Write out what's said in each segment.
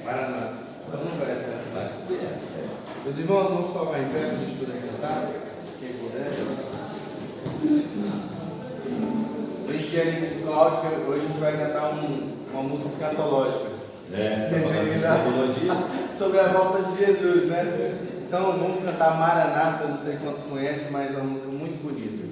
Maranata. Então não conhece essa? Acho que conhece, né? Meus irmãos, vamos colocar em pé para a gente poder cantar. Quem puder. Brinquei ali com o Cláudio que hoje a gente vai cantar uma música escatológica. Você está falando de escatologia? Sobre a volta de Jesus, né? Então vamos cantar Maranata, não sei quantos conhecem, mas é uma música muito bonita.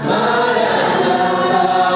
Maranata,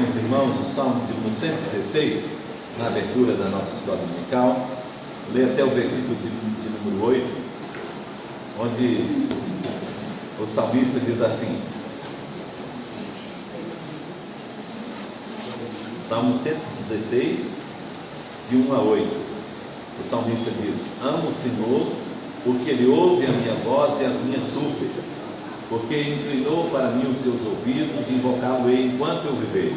os irmãos o Salmo de número 116, na abertura da nossa escola dominical. Leia até o versículo de número 8, onde o salmista diz assim, Salmo 116, de 1 a 8, o salmista diz: amo o Senhor, porque Ele ouve a minha voz e as minhas súplicas, porque inclinou para mim os seus ouvidos, invocá-lo-ei enquanto eu viver.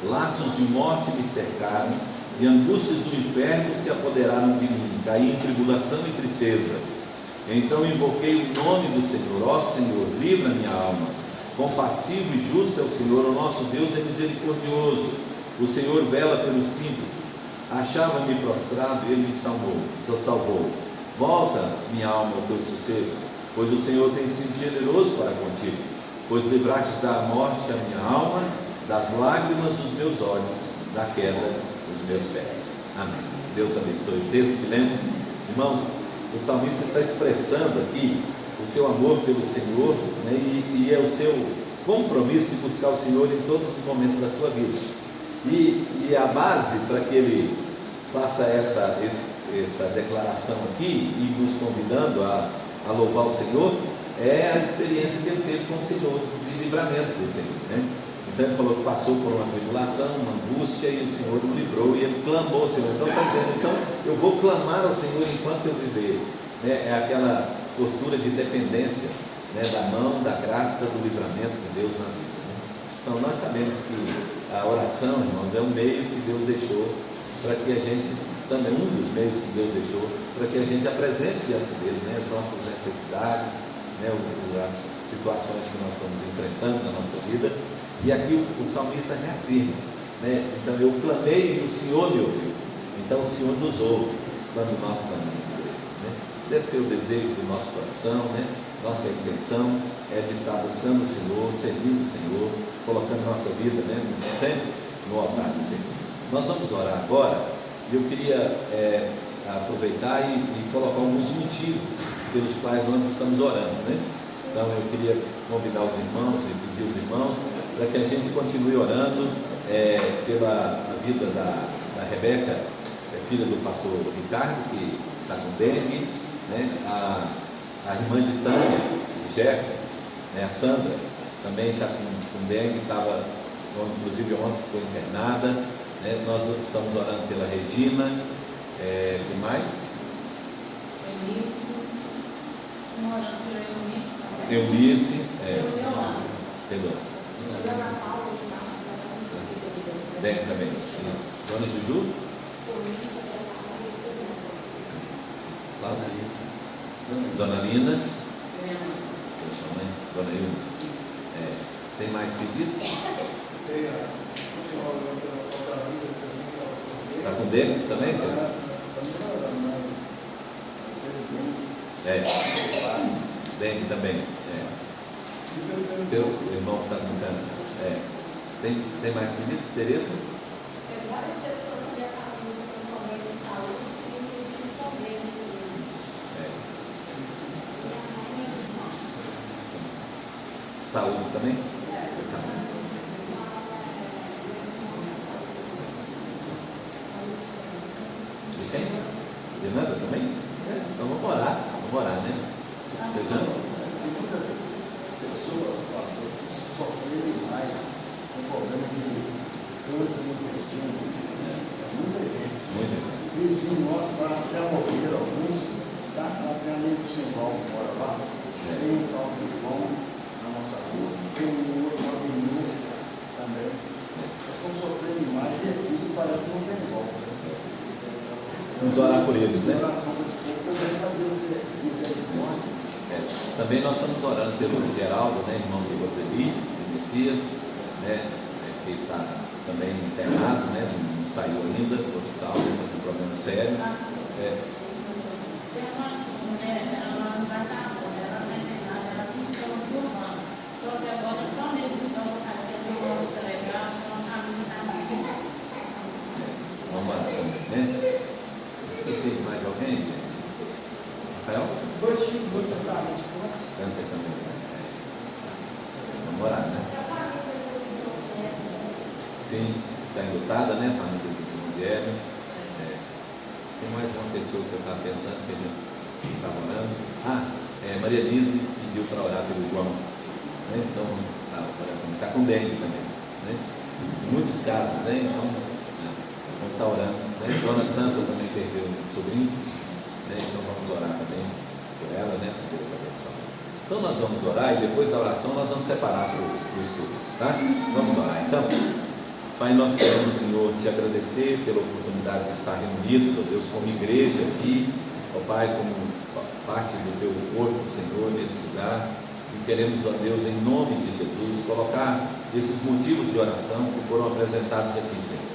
Laços de morte me cercaram, e angústias do inferno se apoderaram de mim, caí em tribulação e tristeza. Então invoquei o nome do Senhor. Ó Senhor, livra minha alma. Compassivo e justo é o Senhor, o nosso Deus é misericordioso. O Senhor vela pelos simples. Achava-me prostrado e Ele me salvou. Volta, minha alma, ao teu sossego, pois o Senhor tem sido generoso para contigo. Pois livraste da morte a minha alma, das lágrimas os meus olhos, da queda dos meus pés. Amém. Deus abençoe o texto que lemos. Irmãos, o salmista está expressando aqui o seu amor pelo Senhor, né, e é o seu compromisso de buscar o Senhor em todos os momentos da sua vida. E a base para que ele faça essa declaração aqui, e nos convidando a louvar o Senhor, é a experiência que ele teve com o Senhor, de livramento do Senhor, né? Então ele falou que passou por uma tribulação, uma angústia, e o Senhor o livrou, e ele clamou ao Senhor. Então está dizendo, então eu vou clamar ao Senhor enquanto eu viver, né? É aquela postura de dependência, né, da mão, da graça, do livramento de Deus na vida, né? Então nós sabemos que a oração, irmãos, é um meio que Deus deixou para que a gente, também um dos meios que Deus deixou para que a gente apresente diante dele, né, as nossas necessidades, né, as situações que nós estamos enfrentando na nossa vida. E aqui o salmista reafirma, né? Então eu clamei e o Senhor me ouviu. Então o Senhor nos ouve quando nós clamamos por Ele, né? Esse é o desejo do nosso coração, né? Nossa intenção é de estar buscando o Senhor, servindo o Senhor, colocando nossa vida, né, sempre no altar do Senhor. Nós vamos orar agora, e eu queria aproveitar e colocar alguns motivos pelos quais nós estamos orando, né? Então eu queria convidar os irmãos e pedir os irmãos para que a gente continue orando pela vida da Rebeca, filha do pastor Ricardo, que está com dengue, né? A irmã de Tânia, de Jeca, né? A Sandra, também está com dengue, estava, inclusive ontem foi internada, né? Nós estamos orando pela Regina, quem mais? Eunice, perdão. Dengue também, isso. Dona Juju? Dona Lina? Dona Ilma? Tem mais pedido? Está com dengue também, senhor? Dengue também. Teu irmão está com câncer. Tem mais pedido? Tereza? Tem várias pessoas que já estavam com problema de saúde e com problema de Saúde também? De quem? De nada também? Então vamos orar, né? Sejamos. Pessoas sofrerem mais com problema de câncer no intestino, muita gente. Muita gente. Vizinho nosso, até morrer alguns, até nem do Simbal que mora lá, tem um tal de irmão na nossa rua, tem um outro menino também. Eles estão sofrendo mais e aquilo parece que não tem volta. Vamos orar por eles, né? Oração do povo, também a Deus misericórdia. Também nós estamos orando pelo Geraldo, né, irmão de Roseli, de Messias, né, que está também internado, né, não saiu ainda do hospital, está com um problema sério. Tem uma mulher, ela não vai estar agora, ela não é internada, ela fica no urbano. Só que agora só nele então ela tem um delegado, uma camisa da vida. Vamos orar também, né? Esqueci de mais de alguém? Rafael? Dois filhos muito totalmente Câncer também, né? Vamos orar, né? Sim. também está enlutada, né? Família de mulher. Tem mais uma pessoa que eu estava pensando que ele estava orando. Maria Lise pediu para orar pelo João. Né? Então, está com dengue também. Né? Em muitos casos, né? Então, vamos estar orando. Né? Dona Santa também perdeu um sobrinho. Né? Então, vamos orar também por ela, né? Por Deus abençoe. Então, nós vamos orar e depois da oração nós vamos separar para o estudo. Tá? Vamos orar. Então, Pai, nós queremos, Senhor, te agradecer pela oportunidade de estar reunidos, ó Deus, como igreja aqui, ó Pai, como parte do teu corpo, Senhor, nesse lugar, e queremos, ó Deus, em nome de Jesus, colocar esses motivos de oração que foram apresentados aqui, Senhor.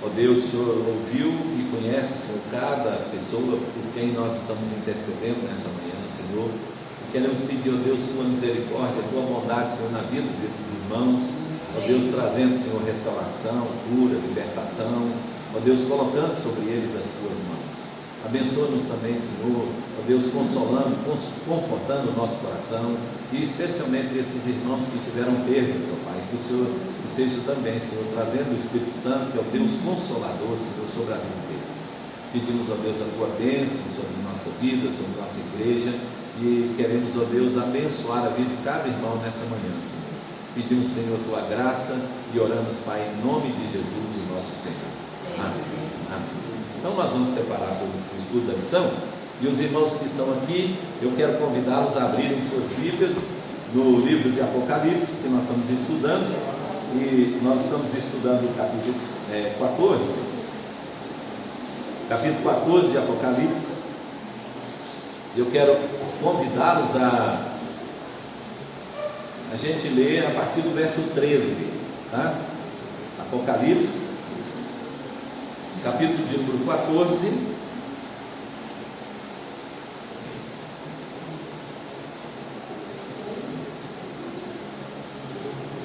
Ó Deus, o Senhor ouviu e conhece, Senhor, cada pessoa por quem nós estamos intercedendo nessa manhã, Senhor, e queremos pedir, ó Deus, tua misericórdia, tua bondade, Senhor, na vida desses irmãos, ó Deus, trazendo, Senhor, restauração, cura, libertação, ó Deus, colocando sobre eles as tuas mãos. Abençoa-nos também, Senhor, ó Deus, consolando, confortando o nosso coração, e especialmente esses irmãos que tiveram perdas, ó Pai, que o Senhor esteja também, Senhor, trazendo o Espírito Santo, que é o Deus Consolador, Senhor, sobre a vida deles. Pedimos, ó Deus, a tua bênção sobre a nossa vida, sobre a nossa igreja, e queremos, ó Deus, abençoar a vida de cada irmão nessa manhã, Senhor. Pedimos, Senhor, tua graça e oramos, Pai, em nome de Jesus, o nosso Senhor. Amém. Amém. Então nós vamos separar o estudo da lição, e os irmãos que estão aqui, eu quero convidá-los a abrirem suas Bíblias no livro de Apocalipse, que nós estamos estudando, e nós estamos estudando o capítulo 14, capítulo 14 de Apocalipse. Eu quero convidá-los a gente ler a partir do verso 13, tá? Apocalipse, capítulo de número 14,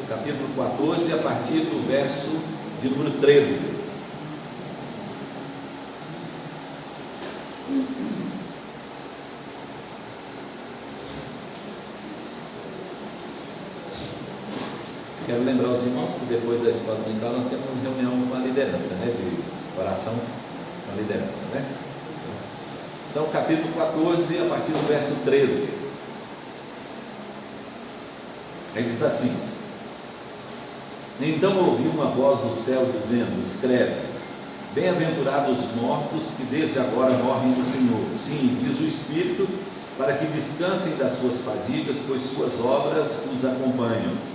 capítulo 14, a partir do verso de número 13. Quero lembrar os irmãos que depois da escola dominical nós temos uma reunião com a liderança, né? De oração com a liderança, né? Então, capítulo 14, a partir do verso 13. Aí diz assim: Então ouvi uma voz do céu dizendo: Escreve, bem-aventurados os mortos que desde agora morrem no Senhor. Sim, diz o Espírito, para que descansem das suas fadigas, pois suas obras os acompanham.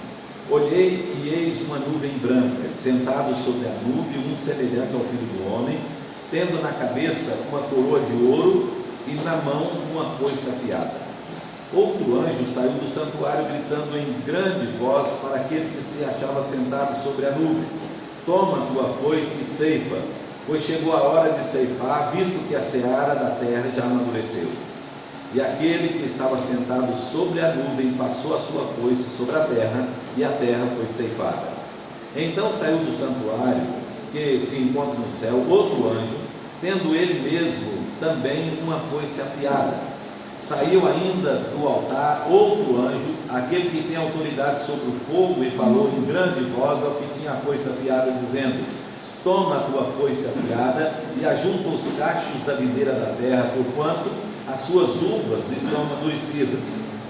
Olhei e eis uma nuvem branca, sentado sobre a nuvem, um semelhante ao Filho do Homem, tendo na cabeça uma coroa de ouro e na mão uma foice afiada. Outro anjo saiu do santuário gritando em grande voz para aquele que se achava sentado sobre a nuvem: Toma tua foice e ceifa, pois chegou a hora de ceifar, visto que a seara da terra já amadureceu. E aquele que estava sentado sobre a nuvem passou a sua foice sobre a terra, e a terra foi ceifada. Então saiu do santuário, que se encontra no céu, outro anjo, tendo ele mesmo também uma foice afiada. Saiu ainda do altar outro anjo, aquele que tem autoridade sobre o fogo, e falou em grande voz ao que tinha a foice afiada, dizendo: Toma a tua foice afiada e ajunta os cachos da videira da terra, porquanto as suas uvas estão amadurecidas.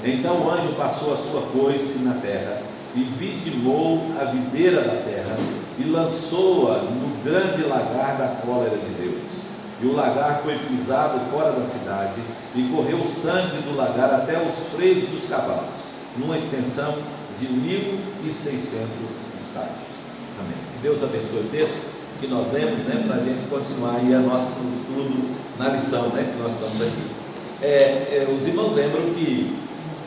Então o anjo passou a sua foice na terra e vidimou a videira da terra e lançou-a no grande lagar da cólera de Deus. E o lagar foi pisado fora da cidade, e correu sangue do lagar até os freios dos cavalos, numa extensão de 1.600 estádios. Amém. Que Deus abençoe o texto que nós lemos, né, para a gente continuar aí o nosso estudo na lição, né, que nós estamos aqui. Os irmãos lembram que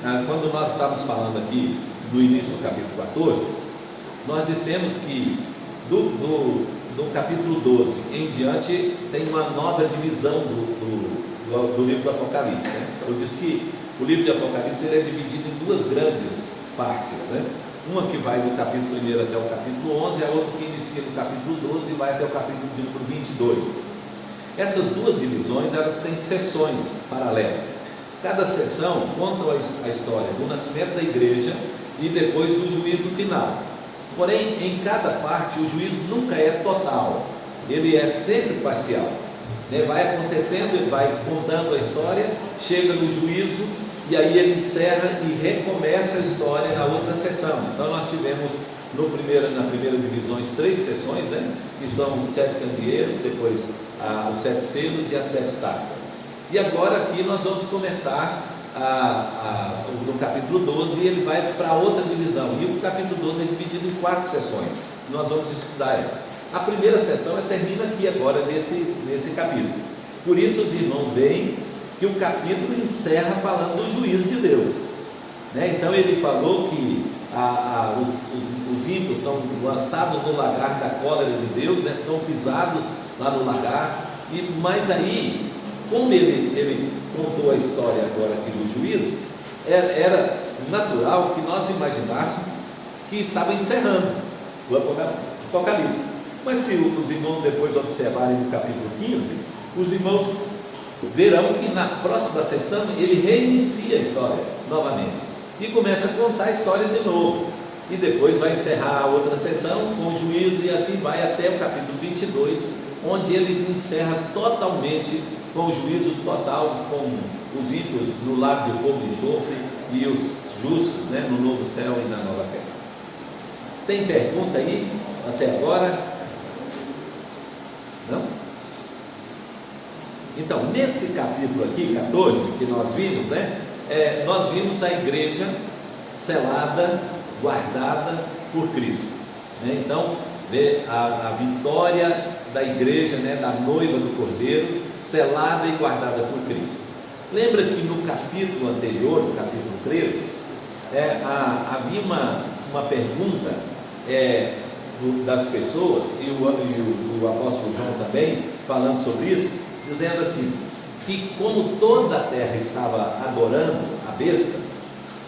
quando nós estávamos falando aqui do início do capítulo 14, nós dissemos que do capítulo 12 em diante tem uma nova divisão do livro do Apocalipse, né? Eu disse que o livro de Apocalipse ele é dividido em duas grandes partes, né? Uma que vai do capítulo 1 até o capítulo 11, a outra que inicia no capítulo 12 e vai até o capítulo de número 22. Essas duas divisões, elas têm seções paralelas. Cada seção conta a história do nascimento da igreja e depois do juízo final. Porém, em cada parte, o juízo nunca é total, ele é sempre parcial, né? Vai acontecendo, ele vai contando a história, chega no juízo, e aí ele encerra e recomeça a história na outra sessão. Então nós tivemos na primeira divisão 3 sessões, né? Que são os 7 candeeiros, depois os 7 selos e as 7 taças. E agora aqui nós vamos começar no capítulo 12, e ele vai para outra divisão. E o capítulo 12 é dividido em 4 sessões. Nós vamos estudar ela. A primeira sessão termina aqui agora nesse capítulo. Por isso os irmãos veem que o capítulo encerra falando do juízo de Deus, né? Então ele falou que os ímpios são lançados no lagar da cólera de Deus, né? São pisados lá no lagar. Mas aí, como ele contou a história agora aqui do juízo, era natural que nós imaginássemos que estava encerrando o Apocalipse. Mas se os irmãos depois observarem no capítulo 15, os irmãos verão que na próxima sessão ele reinicia a história novamente e começa a contar a história de novo, e depois vai encerrar a outra sessão com o juízo, e assim vai até o capítulo 22, onde ele encerra totalmente com o juízo total, com os ímpios no lago de fogo e enxofre e os justos, né, no novo céu e na nova terra. Tem pergunta aí até agora? Não? Então, nesse capítulo aqui, 14, que nós vimos, né? Nós vimos a igreja selada, guardada por Cristo, né? Então, a vitória da igreja, né? Da noiva do Cordeiro, selada e guardada por Cristo. Lembra que no capítulo anterior, no capítulo 13, havia uma pergunta das pessoas, e o apóstolo João também falando sobre isso, dizendo assim, que como toda a terra estava adorando a besta,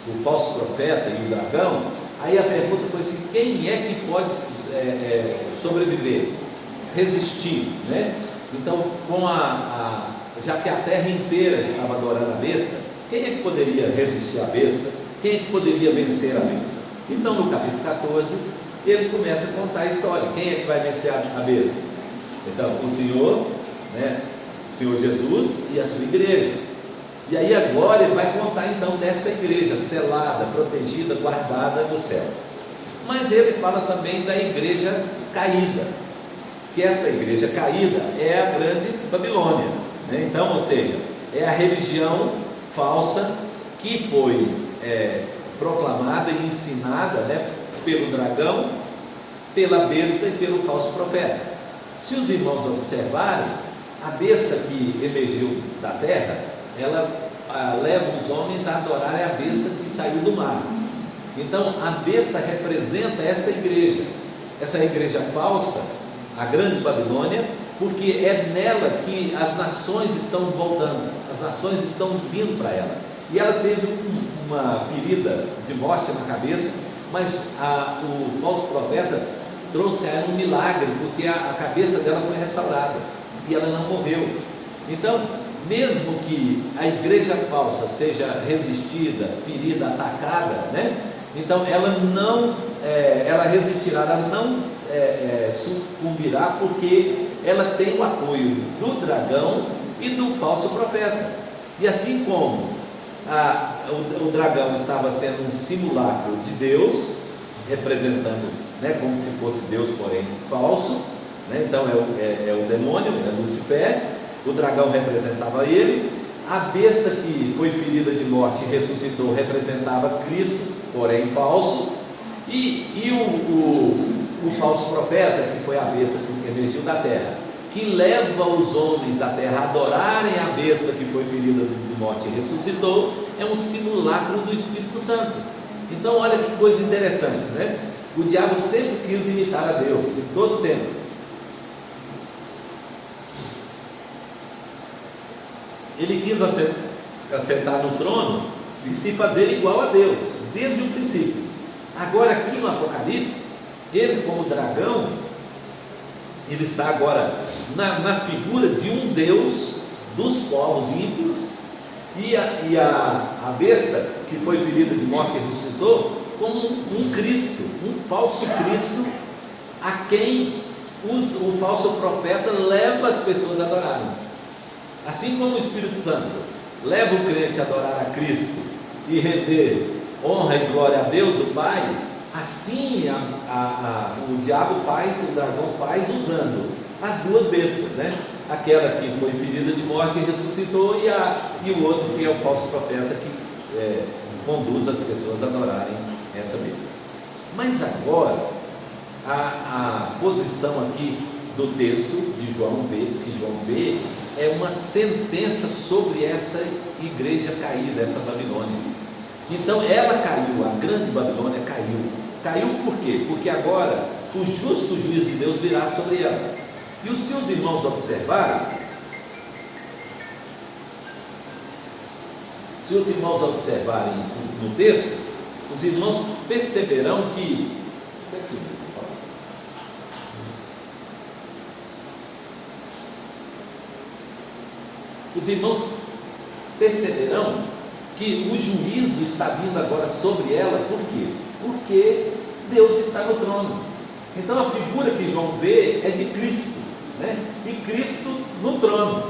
o falso profeta e o dragão, aí a pergunta foi assim: quem é que pode sobreviver, resistir, né? Então, já que a terra inteira estava adorando a besta, quem é que poderia resistir à besta? Quem é que poderia vencer a besta? Então, no capítulo 14, ele começa a contar a história. Quem é que vai vencer a besta? Então, o Senhor, né? O Senhor Jesus e a sua igreja. E aí agora ele vai contar então dessa igreja selada, protegida, guardada no céu. Mas ele fala também da igreja caída, que essa igreja caída é a grande Babilônia, né? Então, ou seja, é a religião falsa que foi proclamada e ensinada, né, pelo dragão, pela besta e pelo falso profeta. Se os irmãos observarem, a besta que emergiu da terra, ela leva os homens a adorarem a besta que saiu do mar. Então a besta representa essa igreja falsa, a grande Babilônia, porque é nela que as nações estão voltando, as nações estão vindo para ela. E ela teve uma ferida de morte na cabeça, mas o falso profeta trouxe a ela um milagre, porque a cabeça dela foi restaurada e ela não morreu. Então, mesmo que a igreja falsa seja resistida, ferida, atacada, né? Então ela resistirá, ela não sucumbirá, porque ela tem o apoio do dragão e do falso profeta. E assim como o dragão estava sendo um simulacro de Deus, representando, né, como se fosse Deus, porém falso, né? Então é o demônio, é Lucifer. O dragão representava ele, a besta que foi ferida de morte e ressuscitou representava Cristo, porém falso, e o falso profeta, que foi a besta que emergiu da terra, que leva os homens da terra a adorarem a besta que foi ferida de morte e ressuscitou, é um simulacro do Espírito Santo. Então olha que coisa interessante, né? O diabo sempre quis imitar a Deus, em todo tempo. Ele quis assentar no trono e se fazer igual a Deus, desde o princípio. Agora aqui no Apocalipse, ele como dragão, ele está agora na figura de um Deus dos povos ímpios, e a besta que foi ferida de morte e ressuscitou como um Cristo, um falso Cristo, a quem o falso profeta leva as pessoas a adorarem. Assim como o Espírito Santo leva o crente a adorar a Cristo e render honra e glória a Deus, o Pai, assim o diabo faz, o dragão faz, usando as duas bestas, né? Aquela que foi ferida de morte e ressuscitou, e o outro que é o falso profeta que conduz as pessoas a adorarem essa besta. Mas agora, a posição aqui do texto de João B, é uma sentença sobre essa igreja caída, essa Babilônia. Então ela caiu, a grande Babilônia caiu. Caiu por quê? Porque agora o justo juiz de Deus virá sobre ela. E se os irmãos observarem, no texto, os irmãos perceberão que o juízo está vindo agora sobre ela. Por quê? Porque Deus está no trono. Então a figura que João vê é de Cristo, né? E Cristo no trono.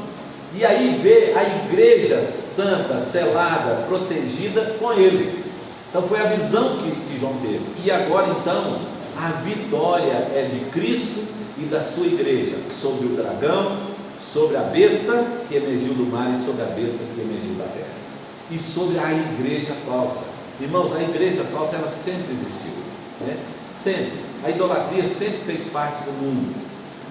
E aí vê a igreja santa, selada, protegida com ele. Então foi a visão que João teve. E agora então a vitória é de Cristo e da sua igreja sobre o dragão, sobre a besta que emergiu do mar e sobre a besta que emergiu da terra, e sobre a igreja falsa. Irmãos, a igreja falsa, ela sempre existiu, né? Sempre. A idolatria sempre fez parte do mundo,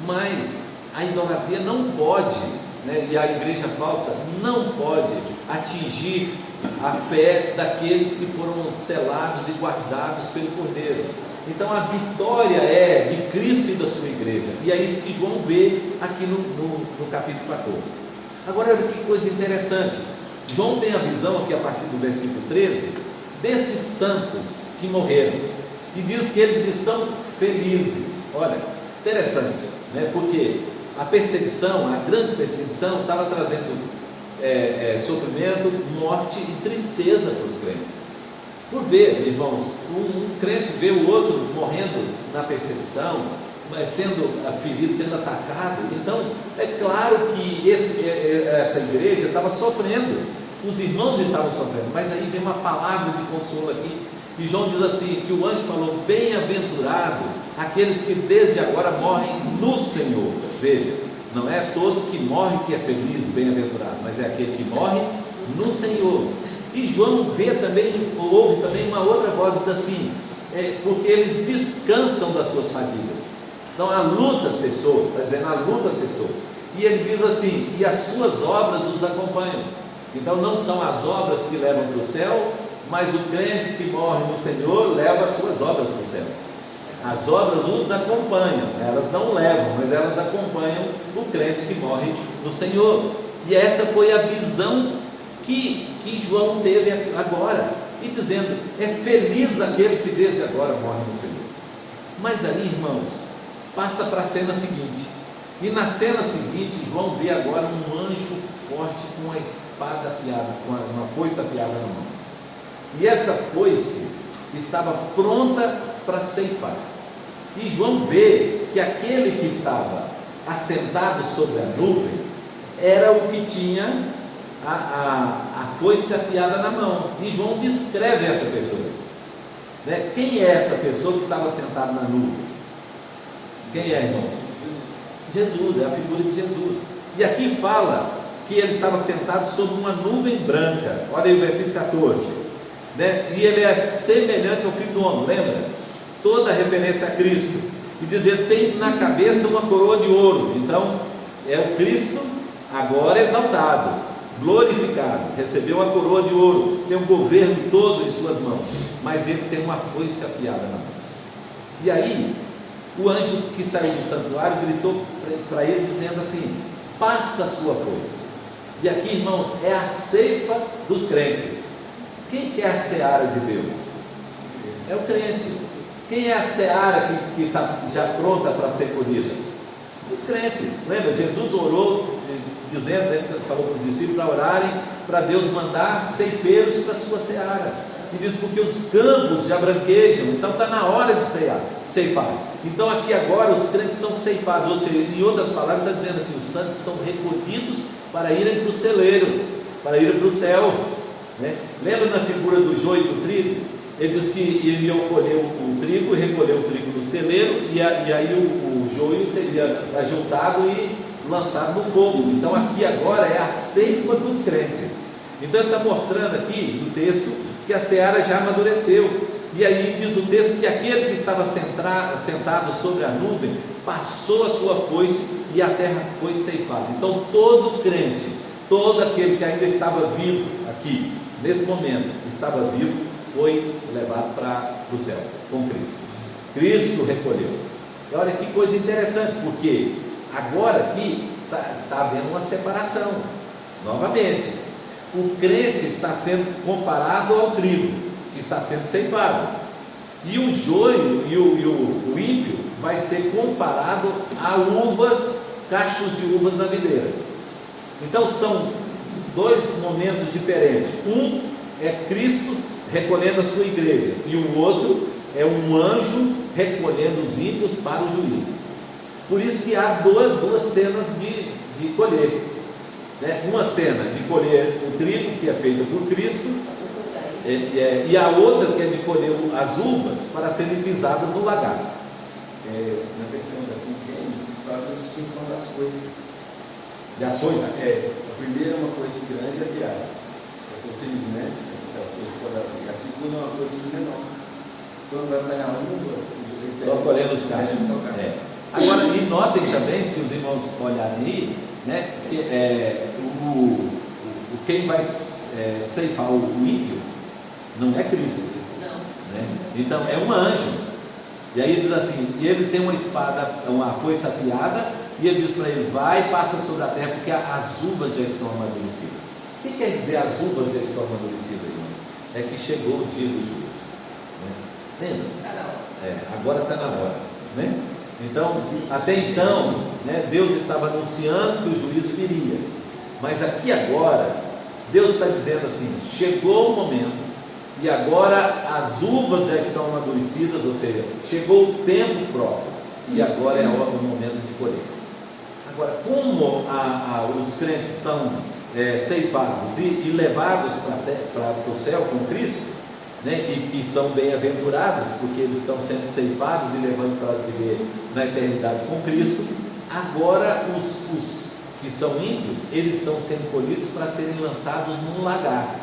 mas a idolatria não pode, né, e a igreja falsa não pode atingir a fé daqueles que foram selados e guardados pelo Cordeiro. Então a vitória é de Cristo e da sua igreja, e é isso que João vê aqui no capítulo 14. Agora olha que coisa interessante, João tem a visão aqui a partir do versículo 13, desses santos que morreram, e diz que eles estão felizes. Olha, interessante, né? Porque a perseguição, a grande perseguição, estava trazendo sofrimento, morte e tristeza para os crentes. Por ver, irmãos, um crente vê o outro morrendo na perseguição, sendo ferido, sendo atacado. Então é claro que essa igreja estava sofrendo, os irmãos estavam sofrendo, mas aí vem uma palavra de consolo aqui, e João diz assim, que o anjo falou: bem-aventurado aqueles que desde agora morrem no Senhor. Veja, não é todo que morre que é feliz, bem-aventurado, mas é aquele que morre no Senhor. E João ouve também uma outra voz, diz assim, porque eles descansam das suas fadigas. Então a luta cessou, está dizendo, a luta cessou. E ele diz assim, e as suas obras os acompanham. Então não são as obras que levam para o céu, mas o crente que morre no Senhor leva as suas obras para o céu. As obras os acompanham, elas não levam, mas elas acompanham o crente que morre no Senhor. E essa foi a visão que João teve agora, e dizendo, é feliz aquele que desde agora morre no Senhor. Mas ali, irmãos, passa para a cena seguinte, e na cena seguinte, João vê agora um anjo forte com uma espada afiada, com uma foice afiada na mão, e essa foice estava pronta para ceifar, e João vê que aquele que estava assentado sobre a nuvem, era o que tinha a foice afiada na mão, e João descreve essa pessoa, né? Quem é essa pessoa que estava sentada na nuvem? Quem é, irmãos? Jesus, é a figura de Jesus, e aqui fala que ele estava sentado sobre uma nuvem branca. Olha aí o versículo 14, né? E ele é semelhante ao Filho do Homem, lembra? Toda a referência a Cristo, e dizer, tem na cabeça uma coroa de ouro. Então é o Cristo agora exaltado, glorificado, recebeu a coroa de ouro, tem o governo todo em suas mãos, mas ele tem uma foice afiada na mão. E aí o anjo que saiu do santuário gritou para ele dizendo assim, passa a sua foice. E aqui, irmãos, é a ceifa dos crentes. Quem que é a seara de Deus? É o crente. Quem é a seara que está já pronta para ser colhida? Os crentes. Lembra? Jesus orou dizendo, falou para os discípulos para orarem, para Deus mandar ceifeiros para a sua seara. e diz porque os campos já branquejam, então está na hora de ceifar. Então aqui agora os crentes são ceifados, ou seja, em outras palavras está dizendo que os santos são recolhidos para irem para o celeiro, para irem para o céu, né? Lembra na figura do joio e do trigo? Ele diz que iriam colher o trigo e recolher o trigo no celeiro, e aí o joio seria ajuntado e lançado no fogo. Então aqui agora é a ceifa dos crentes. Então ele está mostrando aqui no texto que a seara já amadureceu. E aí diz o texto que aquele que estava sentado sobre a nuvem passou a sua foice e a terra foi ceifada. Então todo crente, todo aquele que ainda estava vivo aqui, nesse momento, estava vivo, foi levado para o céu com Cristo. Cristo recolheu. E olha que coisa interessante, porque agora aqui está havendo uma separação. Novamente, o crente está sendo comparado ao trigo, que está sendo ceifado, e o joio e o ímpio vai ser comparado a uvas, cachos de uvas na videira. Então são dois momentos diferentes. Um é Cristo recolhendo a sua igreja, e o outro é um anjo recolhendo os ímpios para o juízo. Por isso que há duas cenas de colher, né? Uma cena de colher o trigo, que é feita por Cristo, e a outra que é de colher as uvas para serem pisadas no lagar. Na versão da King James, faz uma distinção das foices. Das foices? A primeira é uma foice grande e afiada, o trigo, né? E a segunda é uma foice menor. Quando vai apanhar a uva, só colhendo os cachos. Agora, e notem também, se os irmãos olharem aí, né, que quem vai ceifar o ímpio não é Cristo, né? Então é um anjo. E aí diz assim, e ele tem uma espada, uma foice afiada, e ele diz para ele, vai e passa sobre a terra, porque as uvas já estão amadurecidas. O que quer dizer as uvas já estão amadurecidas, irmãos? É que chegou o dia do juízo, né? Lembra? Agora está na hora, né? Então, até então, né, Deus estava anunciando que o juízo viria, mas aqui agora, Deus está dizendo assim, chegou o momento, e agora as uvas já estão amadurecidas, ou seja, chegou o tempo próprio, e agora é o momento de colher. Agora, como os crentes são ceifados e levados para o céu com Cristo, né, e que são bem-aventurados, porque eles estão sendo ceifados e levando para viver na eternidade com Cristo, agora os que são ímpios, eles estão sendo colhidos para serem lançados num lagar.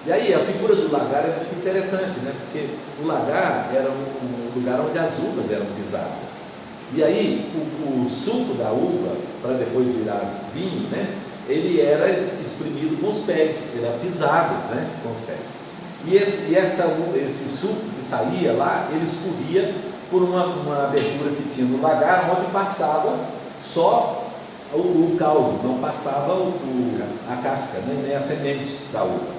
E aí a figura do lagar é muito interessante, né? Porque o lagar era um lugar onde as uvas eram pisadas. E aí o suco da uva, para depois virar vinho, né? Ele era exprimido com os pés, ele era pisado, né? Com os pés. E esse suco que saía lá, ele escorria por uma abertura que tinha no lagar, onde passava só o caldo, não passava a casca, né? Nem a semente da uva.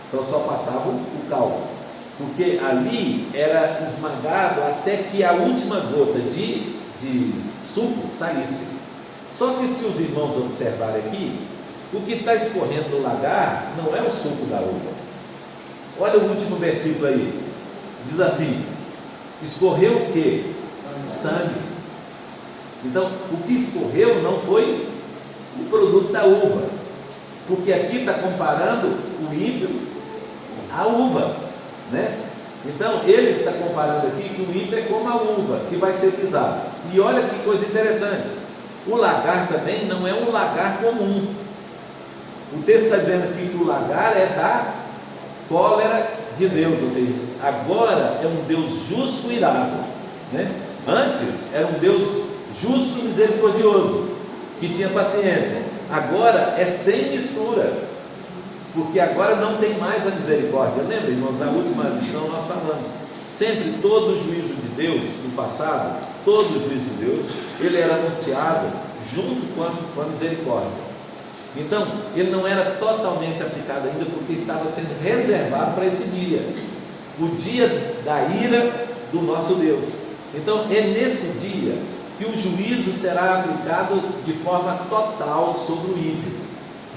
Então só passava o caldo, porque ali era esmagado até que a última gota de suco saísse. Só que se os irmãos observarem aqui, o que está escorrendo no lagar não é o suco da uva. Olha o último versículo aí, diz assim, escorreu o que? Sangue. Então o que escorreu não foi o produto da uva, porque aqui está comparando o ímpio à uva, né? Então ele está comparando aqui que o ímpio é como a uva que vai ser pisado. E olha que coisa interessante, o lagar também não é um lagar comum. O texto está dizendo aqui que o lagar é da cólera de Deus, ou seja, agora é um Deus justo e irado, né? Antes era um Deus justo e misericordioso, que tinha paciência. Agora é sem mistura, porque agora não tem mais a misericórdia. Lembra, irmãos, na última lição nós falamos, sempre todo o juízo de Deus, no passado, todo o juízo de Deus, ele era anunciado junto com a misericórdia. Então, ele não era totalmente aplicado ainda, porque estava sendo reservado para esse dia, o dia da ira do nosso Deus. Então, é nesse dia que o juízo será aplicado de forma total sobre o ímpio,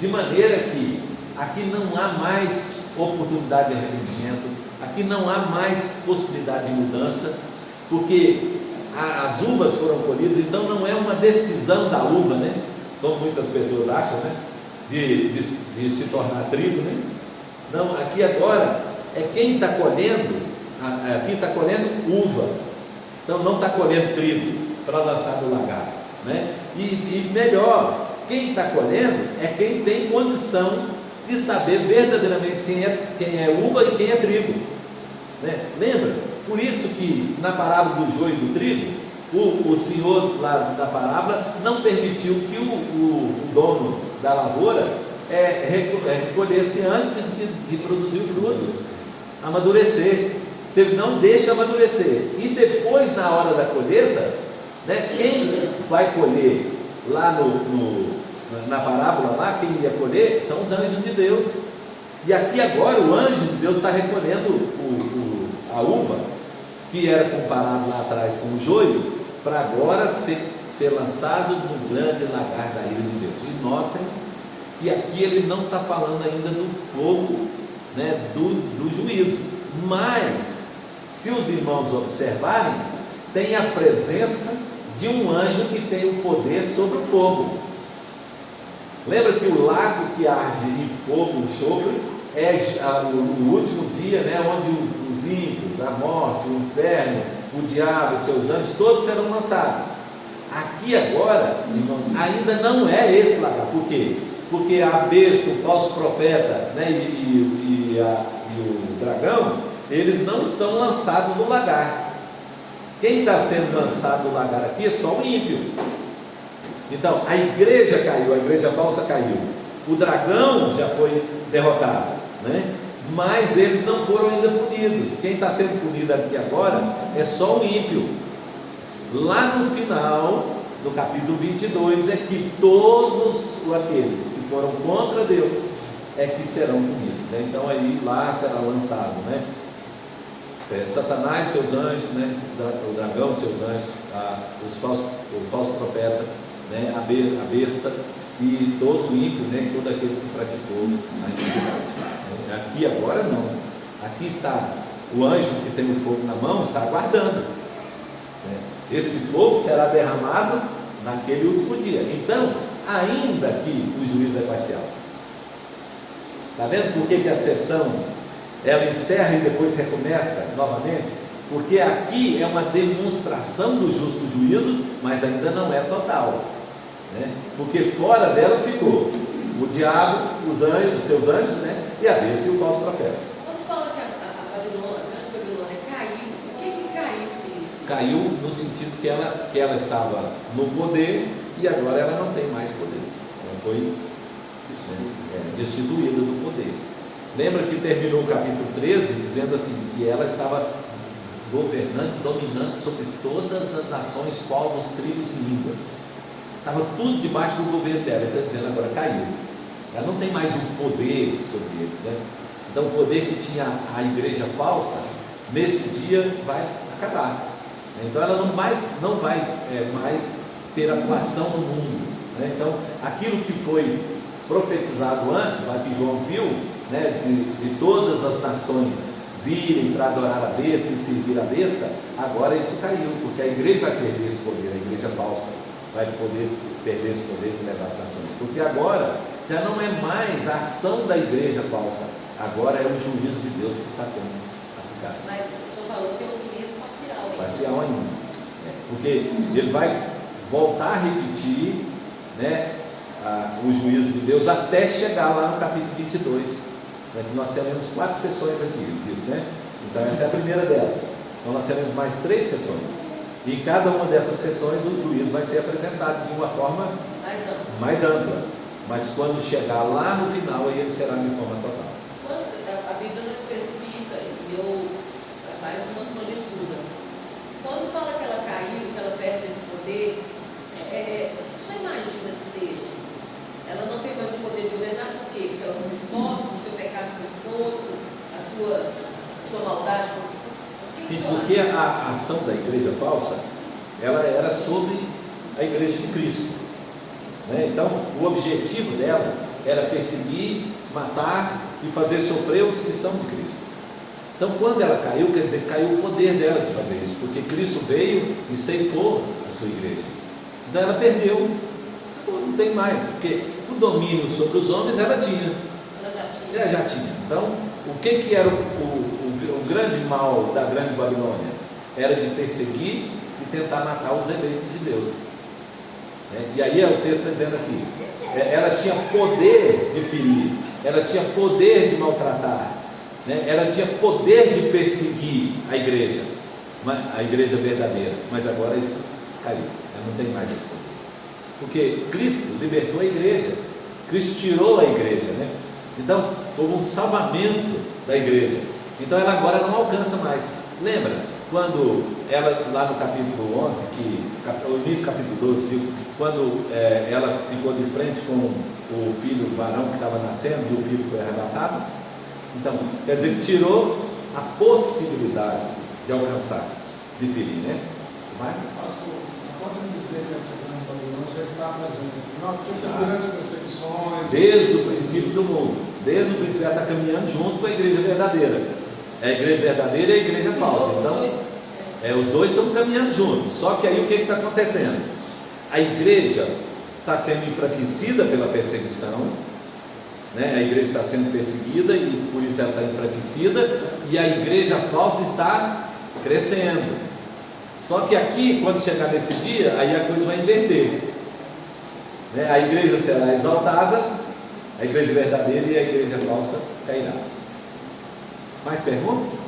de maneira que aqui não há mais oportunidade de arrependimento, Aqui não há mais possibilidade de mudança, porque as uvas foram colhidas, então não é uma decisão da uva, né? Como muitas pessoas acham, né? De se tornar trigo, né? Não, aqui agora é quem está colhendo, aqui está colhendo uva, então não está colhendo trigo para lançar no lagar, né? E melhor, quem está colhendo é quem tem condição de saber verdadeiramente quem é uva e quem é trigo, né? Lembra? Por isso que na parábola do joio e do trigo, o Senhor lá da parábola não permitiu que o dono da lavoura recolhesse antes de produzir o fruto, amadurecer. Ele não deixa amadurecer. E depois, na hora da colheita, né, quem vai colher lá na parábola, lá, quem ia colher são os anjos de Deus. E aqui agora o anjo de Deus está recolhendo a uva, que era comparado lá atrás com o joio, para agora ser lançado no grande lagar da ira de Deus. E notem que aqui ele não está falando ainda do fogo, né, do juízo, mas se os irmãos observarem, tem a presença de um anjo que tem o poder sobre o fogo. Lembra que o lago que arde em fogo, enxofre, é o último dia, né, onde os ímpios, a morte, o inferno, o diabo e seus anjos, todos serão lançados. Aqui agora, irmãos, ainda não é esse lagar. Por quê? Porque a besta, o falso profeta, né, e o dragão, eles não estão lançados no lagar. Quem está sendo lançado no lagar aqui é só o ímpio. Então, a igreja caiu, a igreja falsa caiu, o dragão já foi derrotado, né? Mas eles não foram ainda punidos. Quem está sendo punido aqui agora é só o ímpio. Lá no final do capítulo 22 é que todos aqueles que foram contra Deus é que serão punidos, né? Então aí lá será lançado, né? Satanás, seus anjos, né? O dragão, seus anjos, o falso profeta, né? A besta e todo ímpio, né? Todo aquele que praticou a iniquidade. Aqui agora não. Aqui está o anjo que tem o fogo na mão, está aguardando, né? Esse fogo será derramado naquele último dia. Então, ainda que o juízo é parcial. Está vendo por que a sessão ela encerra e depois recomeça novamente? Porque aqui é uma demonstração do justo juízo, mas ainda não é total, né? Porque fora dela ficou o diabo, os anjos, seus anjos, né? E a besta e o falso profeta. Quando fala que a Babilônia, a grande Babilônia caiu, o que caiu significa? Caiu no sentido que ela estava no poder e agora ela não tem mais poder. Ela foi destituída do poder. Lembra que terminou o capítulo 13 dizendo assim, que ela estava governando, dominando sobre todas as nações, povos, tribos e línguas. Estava tudo debaixo do governo dela. Ele está dizendo agora caiu. Ela não tem mais o poder sobre eles, né? Então o poder que tinha a igreja falsa, nesse dia vai acabar. Então ela não vai mais ter atuação no mundo, né? Então aquilo que foi profetizado antes, lá que João viu, né, de todas as nações virem para adorar a besta e servir a besta, agora isso caiu, porque a igreja vai perder esse poder, a igreja falsa vai perder esse poder de levar as nações, porque agora já não é mais a ação da igreja falsa, agora é o juízo de Deus que está sendo aplicado. Mas o senhor falou que é um juízo parcial ainda. Parcial ainda, porque ele vai voltar a repetir, né, o juízo de Deus até chegar lá no capítulo 22, né, que nós teremos 4 sessões aqui, né? Então essa é a primeira delas. Então nós teremos mais 3 sessões, e em cada uma dessas sessões o juízo vai ser apresentado de uma forma mais ampla, mas quando chegar lá no final aí ele será de forma total. A Bíblia não especifica, e eu trabalho uma conjectura. Quando fala que ela caiu, que ela perde esse poder, só imagina que seja assim. Ela não tem mais o poder de governar, por quê? Porque ela foi exposta, o seu pecado foi exposto, a sua maldade foi. Sim, porque a ação da igreja falsa, ela era sobre a igreja de Cristo, né? Então o objetivo dela era perseguir, matar e fazer sofrer os que são de Cristo. Então, quando ela caiu, quer dizer, caiu o poder dela de fazer isso, porque Cristo veio e ceifou a sua igreja. Então, ela perdeu, não tem mais, porque o domínio sobre os homens ela tinha. Ela já tinha. Então, o que era o grande mal da grande Babilônia? Era de perseguir e tentar matar os eleitos de Deus. E aí o texto está dizendo aqui, ela tinha poder de ferir, ela tinha poder de maltratar, ela tinha poder de perseguir a igreja verdadeira, mas agora isso caiu, ela não tem mais esse poder, porque Cristo libertou a igreja, Cristo tirou a igreja, então houve um salvamento da igreja, então ela agora não alcança mais. Lembra quando ela, lá no capítulo 11, o início do capítulo 12, quando ela ficou de frente com o filho varão que estava nascendo e o filho foi arrebatado? Então, quer dizer, tirou a possibilidade de alcançar, de ferir, Vai? Pastor, pode me dizer que essa grande Babilônia já está presente? Não, porque tem grandes perseguições. Desde o princípio do mundo, desde o princípio ela está caminhando junto com a igreja verdadeira. É a igreja verdadeira e a igreja falsa. Então, os dois estão caminhando juntos. Só que aí o que está acontecendo? A igreja está sendo enfraquecida pela perseguição, a igreja está sendo perseguida e por isso ela está enfraquecida, e a igreja falsa está crescendo. Só que aqui, quando chegar nesse dia, aí a coisa vai inverter, a igreja será exaltada, a igreja verdadeira, e a igreja falsa cairá. Mais perguntas?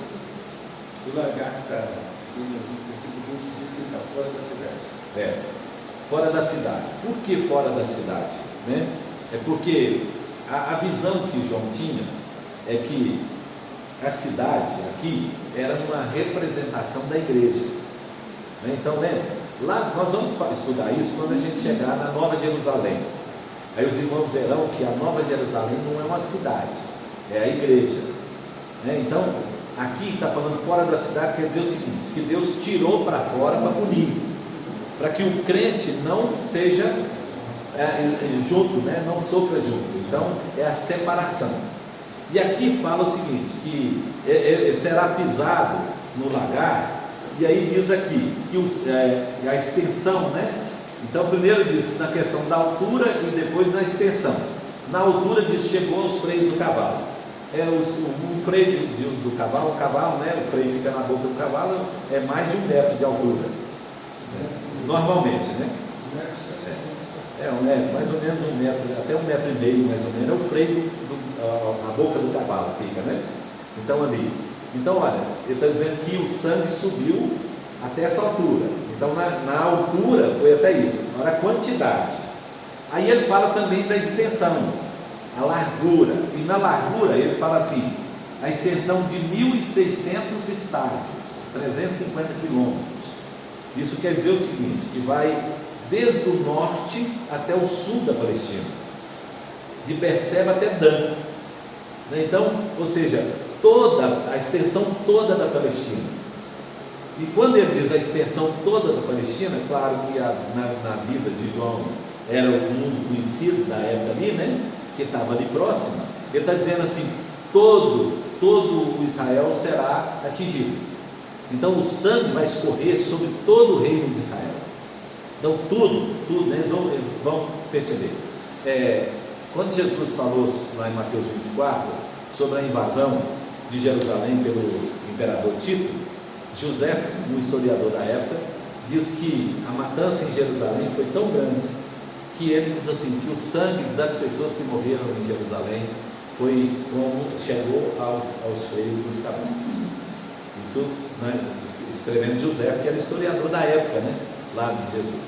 O lagar está, no versículo 20, diz que ele está fora da cidade. Fora da cidade. Por que fora da cidade? É porque a visão que João tinha é que a cidade aqui era uma representação da igreja. Então, lá nós vamos estudar isso quando a gente chegar na Nova Jerusalém. Aí os irmãos verão que a Nova Jerusalém não é uma cidade, é a igreja. Então, aqui está falando fora da cidade, quer dizer o seguinte, que Deus tirou para fora para punir, para que o crente não seja junto, não sofra junto. Então, é a separação. E aqui fala o seguinte, que será pisado no lagar, e aí diz aqui, que a extensão, Então, primeiro diz na questão da altura e depois na extensão. Na altura diz, chegou aos freios do cavalo. O freio do cavalo, o freio fica na boca do cavalo, é mais de 1 metro de altura, normalmente, mais ou menos 1 metro, até 1,5 metros, mais ou menos, é o freio, a boca do cavalo fica, Então ali, olha, ele está dizendo que o sangue subiu até essa altura, então na altura foi até isso, agora a quantidade. Aí ele fala também da extensão, a largura, e na largura ele fala assim, a extensão de 1.600 estádios, 350 quilômetros. Isso quer dizer o seguinte, que vai desde o norte até o sul da Palestina, de Berseba até Dan, então, ou seja, toda a extensão toda da Palestina. E quando ele diz a extensão toda da Palestina, claro que na vida de João era o mundo conhecido da época ali, que estava ali próximo. Ele está dizendo assim, todo o Israel será atingido. Então o sangue vai escorrer sobre todo o reino de Israel. Então tudo, eles vão perceber. Quando Jesus falou lá em Mateus 24 sobre a invasão de Jerusalém pelo imperador Tito, José, um historiador da época, diz que a matança em Jerusalém foi tão grande que ele diz assim, que o sangue das pessoas que morreram em Jerusalém foi como chegou aos freios dos cavalos. Isso, escrevendo José, que era historiador da época, lá de Jesus.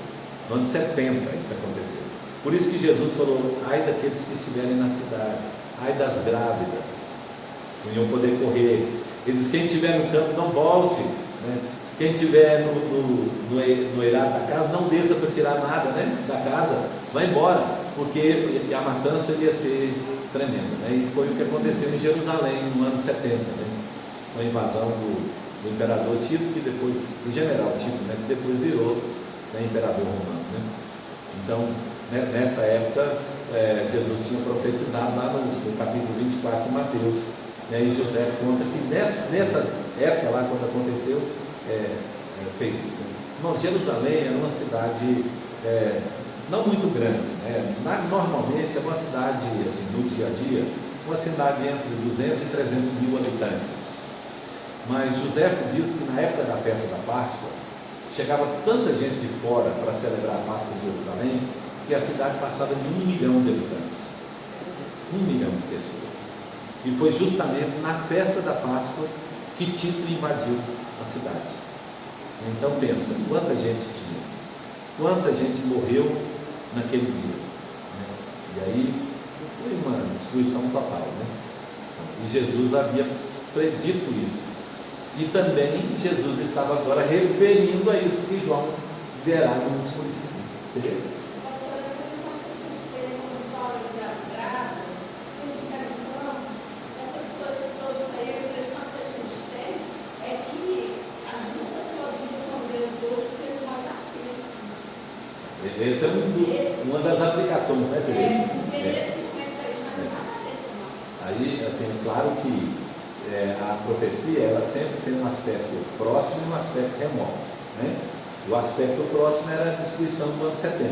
No ano 70 isso aconteceu. Por isso que Jesus falou, ai daqueles que estiverem na cidade, ai das grávidas, não iam poder correr. Ele diz, quem estiver no campo não volte, quem estiver no eirado da casa, não desça para tirar nada da casa, vai embora, porque a matança ia ser tremenda. E foi o que aconteceu em Jerusalém no ano 70, a invasão do imperador Tito, que depois, do general Tito, que depois virou imperador romano. Então, nessa época, Jesus tinha profetizado lá no capítulo 24 de Mateus, E aí José conta que nessa época lá, quando aconteceu, fez isso. Irmão, Jerusalém era uma cidade não muito grande, né? Normalmente é uma cidade, assim, no dia a dia, uma cidade entre 200 e 300 mil habitantes. Mas José diz que na época da festa da Páscoa, chegava tanta gente de fora para celebrar a Páscoa de Jerusalém, que a cidade passava de 1 milhão de habitantes. 1 milhão de pessoas. E foi justamente na festa da Páscoa que Tito invadiu a cidade. Então pensa, quanta gente tinha, quanta gente morreu naquele dia, né? E aí foi uma destruição total, né? E Jesus havia predito isso. E também Jesus estava agora referindo a isso que João verá no último dia. Beleza? Essa é uma das aplicações, né, Tereza? Aí, assim, é claro que a profecia, ela sempre tem um aspecto próximo e um aspecto remoto, né? O aspecto próximo era a destruição do ano 70.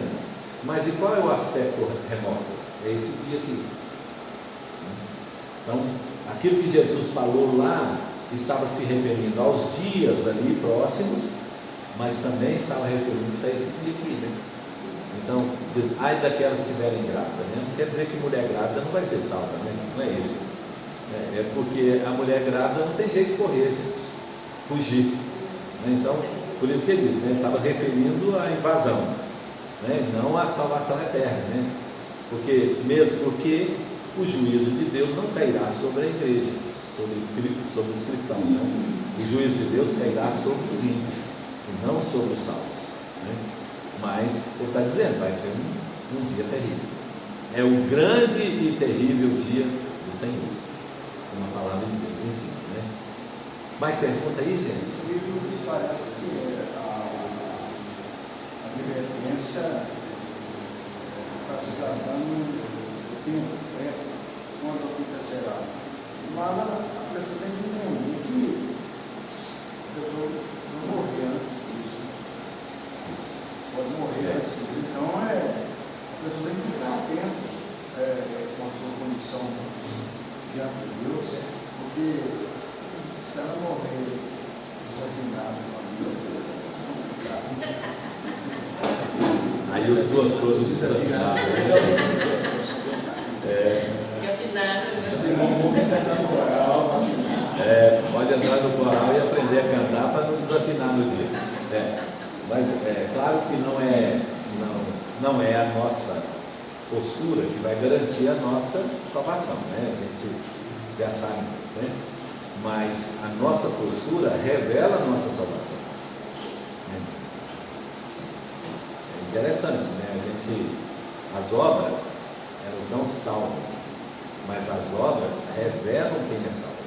Mas e qual é o aspecto remoto? É esse dia aqui. Então, aquilo que Jesus falou lá estava se referindo aos dias ali próximos, mas também estava referindo-se a esse dia aqui, né? Então, ai daquelas que estiverem grávidas, né? Não quer dizer que mulher grávida não vai ser salva, né? Não é isso. É porque a mulher grávida não tem jeito de correr, gente, fugir, né? Então, por isso que ele diz, né? Ele estava referindo à invasão, né? Não à salvação eterna, né? Mesmo porque o juízo de Deus não cairá sobre a igreja, sobre os cristãos, né? O juízo de Deus cairá sobre os ímpios e não sobre os salvos, né? Mas ele está dizendo, vai ser um dia terrível. É o grande e terrível dia do Senhor. Uma palavra de Deus ensina, né? Mais pergunta aí, gente? E o que parece que a advertência está se tratando do tempo, quando acontecerá. Mas a pessoa tem que entender que a pessoa não morrer antes disso. Pode morrer antes disso. Então a pessoa tem que ficar atenta com a sua condição diante de Deus, porque se ela morrer desafinada com a Deus, é complicado. Aí os duas todos desafinados, pode entrar no coral e aprender a cantar para não desafinar no dia. Mas é claro que não é a nossa postura que vai garantir a nossa salvação, né? A gente já sabe disso, né? Mas a nossa postura revela a nossa salvação. É interessante, né? As obras, elas não salvam, mas as obras revelam quem é salvo.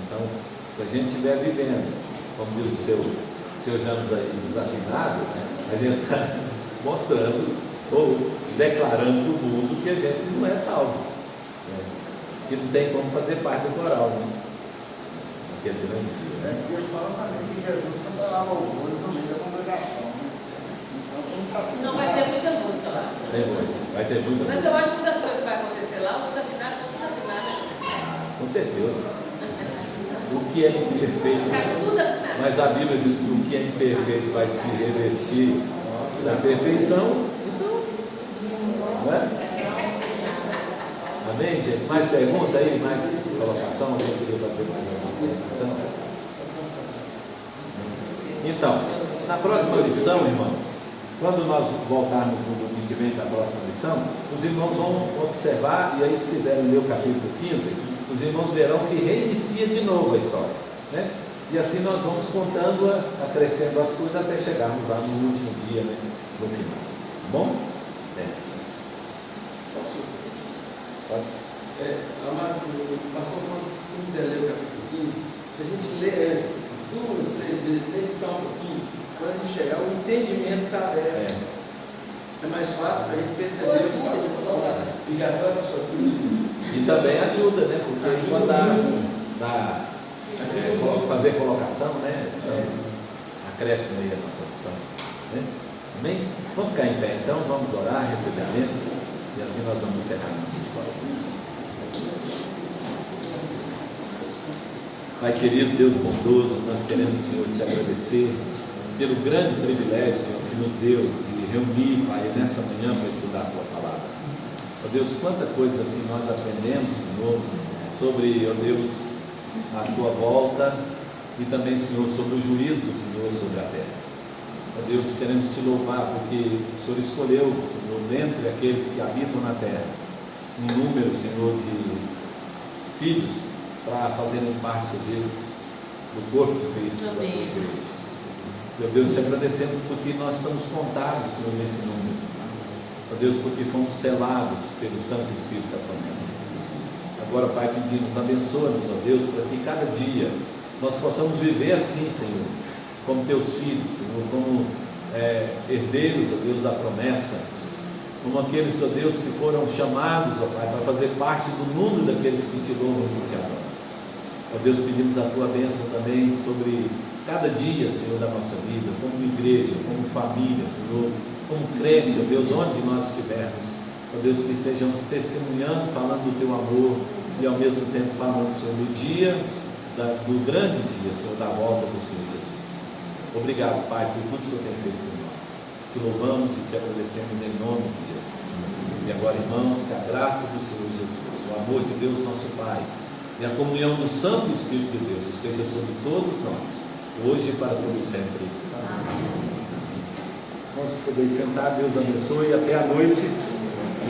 Então, se a gente estiver vivendo, como diz o seu Janos aí, desafinado, né? A gente está mostrando ou declarando para o mundo que a gente não é salvo, né? Que não tem como fazer parte do coral, né? Naquele grande dia, né? E ele fala também que Jesus cantará louvores no meio da congregação, né? Não vai ter muita música lá. Vai ter muita música. Mas eu acho que uma das coisas que vai acontecer lá, os desafinados vão desafinar, né? Com certeza. O que é imperfeito, mas a Bíblia diz que o que é imperfeito vai se revestir da perfeição. Não é? Amém, gente? Mais pergunta aí? Mais colocação? Alguém queria fazer mais alguma colocação? Então, na próxima lição, irmãos, quando nós voltarmos no domingo que vem para a próxima lição, os irmãos vão observar, e aí se quiserem ler o capítulo 15, os irmãos verão que reinicia de novo a história, né? E assim nós vamos contando, acrescendo as coisas até chegarmos lá no último dia, né? No final. Tá bom? Posso? Pode? O pastor falou que quem quiser ler o capítulo 15, se a gente ler antes, 2, 3 vezes, tem que ficar um pouquinho, quando a gente chegar, o entendimento está aberto. É mais fácil para a gente perceber o que já está na sua vida. E também ajuda, né? Porque Ajuda fazer colocação, né? Então, acresce aí a nossa opção. Né? Amém? Vamos ficar em pé então, vamos orar, receber a bênção e assim nós vamos encerrar nossa escola. Pai querido, Deus bondoso, nós queremos, Senhor, te agradecer pelo grande privilégio, Senhor, que nos deu de reunir, Pai, nessa manhã para estudar a Tua Palavra. Ó Deus, quanta coisa que nós aprendemos, Senhor, sobre, ó Deus, a Tua volta e também, Senhor, sobre o juízo do Senhor sobre a terra. Ó Deus, queremos te louvar porque o Senhor escolheu, Senhor, dentre aqueles que habitam na terra, um número, Senhor, de filhos para fazerem parte, ó Deus, do corpo de Cristo, da Tua igreja. Meu Deus, te agradecemos porque nós estamos contados, Senhor, nesse número. Ó Deus, porque fomos selados pelo Santo Espírito da promessa. Agora, Pai, pedimos, abençoa-nos, ó Deus, para que cada dia nós possamos viver assim, Senhor, como Teus filhos, Senhor, como herdeiros, ó Deus, da promessa, como aqueles, ó Deus, que foram chamados, ó Pai, para fazer parte do mundo daqueles que te louvam e te adoram. Ó Deus, pedimos a Tua bênção também sobre cada dia, Senhor, da nossa vida, como igreja, como família, Senhor, como crente, ó Deus, onde nós estivermos, ó Deus, que estejamos testemunhando, falando do Teu amor e ao mesmo tempo falando, Senhor, do dia, do grande dia, Senhor, da volta do Senhor Jesus. Obrigado, Pai, por tudo que o Senhor tem feito por nós. Te louvamos e te agradecemos em nome de Jesus. E agora, irmãos, que a graça do Senhor Jesus, o amor de Deus, nosso Pai, e a comunhão do Santo Espírito de Deus esteja sobre todos nós, hoje e para todo sempre. Amém. Vamos poder sentar, Deus abençoe e até a noite.